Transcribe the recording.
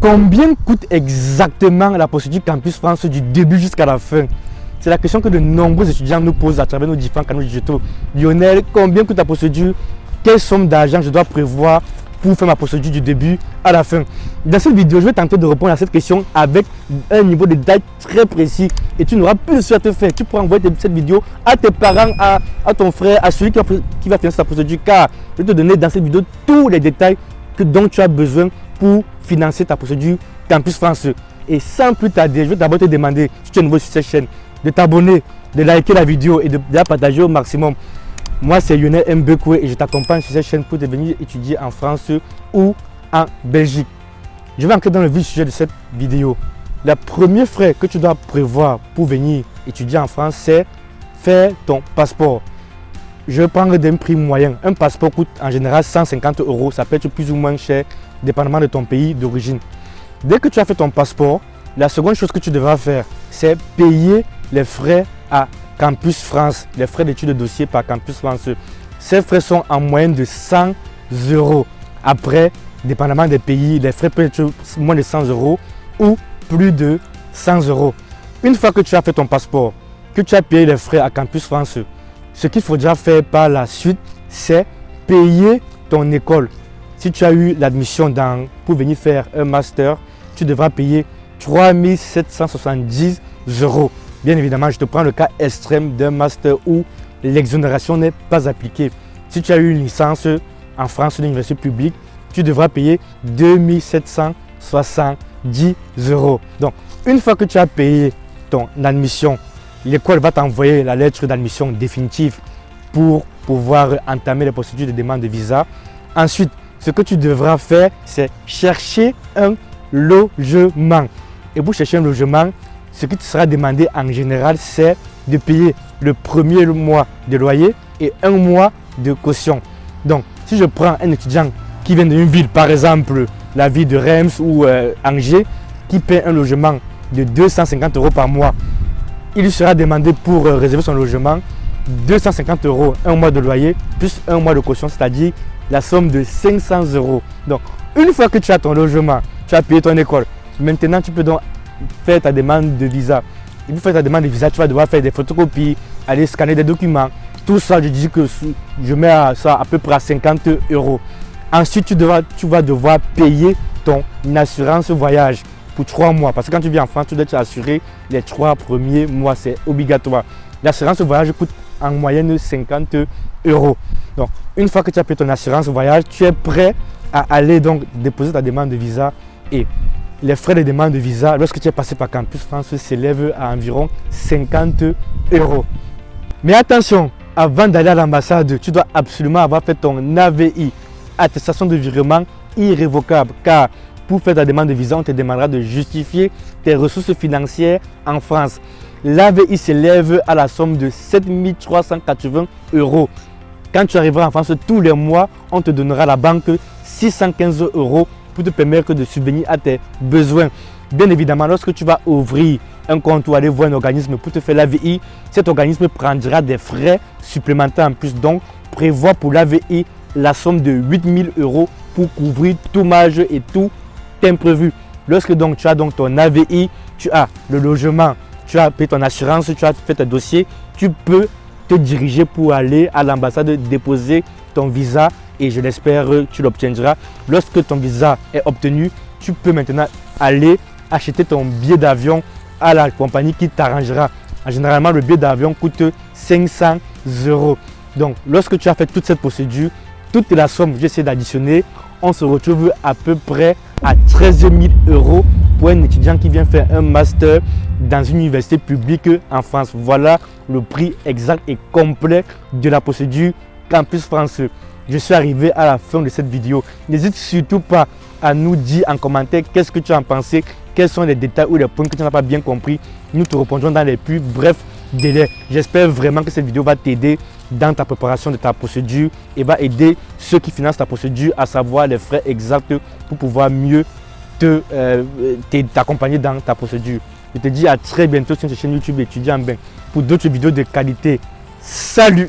Combien coûte exactement la procédure Campus France du début jusqu'à la fin? C'est la question que de nombreux étudiants nous posent à travers nos différents canaux digitaux. Lionel, combien coûte la procédure? Quelle somme d'argent je dois prévoir pour faire ma procédure du début à la fin? Dans cette vidéo, je vais tenter de répondre à cette question avec un niveau de détail très précis et tu n'auras plus de souci à te faire. Tu pourras envoyer cette vidéo à tes parents, à ton frère, à celui qui va financer ta procédure, car je vais te donner dans cette vidéo tous les détails dont tu as besoin pour financer ta procédure Campus France. Et sans plus tarder, je vais d'abord te demander, si tu es nouveau sur cette chaîne, de t'abonner, de liker la vidéo et de la partager au maximum. Moi, c'est Lionel Mbekwe et je t'accompagne sur cette chaîne pour venir étudier en France ou en Belgique. Je vais entrer dans le vif du sujet de cette vidéo. Le premier frais que tu dois prévoir pour venir étudier en France, c'est faire ton passeport. Je vais prendre d'un prix moyen. Un passeport coûte en général 150 €. Ça peut être plus ou moins cher, dépendamment de ton pays d'origine. Dès que tu as fait ton passeport, la seconde chose que tu devras faire, c'est payer les frais à Campus France, les frais d'études de dossier par Campus France. Ces frais sont en moyenne de 100 €. Après, dépendamment des pays, les frais peuvent être moins de 100 € ou plus de 100 €. Une fois que tu as fait ton passeport, que tu as payé les frais à Campus France, ce qu'il faudra faire par la suite, c'est payer ton école. Si tu as eu l'admission pour venir faire un master, tu devras payer 3 770 €. Bien évidemment, je te prends le cas extrême d'un master où l'exonération n'est pas appliquée. Si tu as eu une licence en France, une université publique, tu devras payer 2 770 €. Donc, une fois que tu as payé ton admission, l'école va t'envoyer la lettre d'admission définitive pour pouvoir entamer les procédures de demande de visa. Ensuite, ce que tu devras faire, c'est chercher un logement. Et pour chercher un logement, ce qui te sera demandé en général, c'est de payer le premier mois de loyer et un mois de caution. Donc, si je prends un étudiant qui vient d'une ville, par exemple la ville de Reims ou Angers, qui paie un logement de 250 € par mois, il lui sera demandé pour réserver son logement 250 €, un mois de loyer, plus un mois de caution, c'est-à-dire la somme de 500 €. Donc, une fois que tu as ton logement, tu as payé ton école, maintenant tu peux donc faire ta demande de visa. Et pour faire ta demande de visa, tu vas devoir faire des photocopies, aller scanner des documents. Tout ça, je dis que je mets ça à peu près à 50 €. Ensuite, tu vas devoir payer ton assurance voyage pour 3 mois. Parce que quand tu viens en France, tu dois t'assurer les 3 premiers mois. C'est obligatoire. L'assurance voyage coûte en moyenne 50 €. Donc, une fois que tu as payé ton assurance voyage, tu es prêt à aller donc déposer ta demande de visa. Et les frais de demande de visa, lorsque tu es passé par Campus France, s'élèvent à environ 50 €. Mais attention, avant d'aller à l'ambassade, tu dois absolument avoir fait ton AVI, attestation de virement irrévocable, car pour faire ta demande de visa, on te demandera de justifier tes ressources financières en France. L'AVI s'élève à la somme de 7 380 €. Quand tu arriveras en France, tous les mois, on te donnera à la banque 615 € pour te permettre de subvenir à tes besoins. Bien évidemment, lorsque tu vas ouvrir un compte ou aller voir un organisme pour te faire l'AVI, cet organisme prendra des frais supplémentaires en plus. Donc, prévois pour l'AVI la somme de 8 000 € pour couvrir tout marge et tout imprévu. Lorsque donc tu as donc ton AVI, tu as le logement, tu as payé ton assurance, tu as fait tes dossiers, tu peux te diriger pour aller à l'ambassade déposer ton visa et je l'espère tu l'obtiendras. Lorsque ton visa est obtenu, tu peux maintenant aller acheter ton billet d'avion à la compagnie qui t'arrangera. Généralement, le billet d'avion coûte 500 €. Donc, lorsque tu as fait toute cette procédure, toute la somme, j'essaie d'additionner, on se retrouve à peu près à 13 000 € pour un étudiant qui vient faire un master dans une université publique en France. Voilà le prix exact et complet de la procédure Campus France. Je suis arrivé à la fin de cette vidéo. N'hésite surtout pas à nous dire en commentaire qu'est-ce que tu en pensais, quels sont les détails ou les points que tu n'as pas bien compris. Nous te répondrons dans les plus brefs délais. J'espère vraiment que cette vidéo va t'aider dans ta préparation de ta procédure et va aider ceux qui financent ta procédure à savoir les frais exacts pour pouvoir mieux t'accompagner dans ta procédure. Je te dis à très bientôt sur cette chaîne YouTube Étudiant en Bain pour d'autres vidéos de qualité. Salut!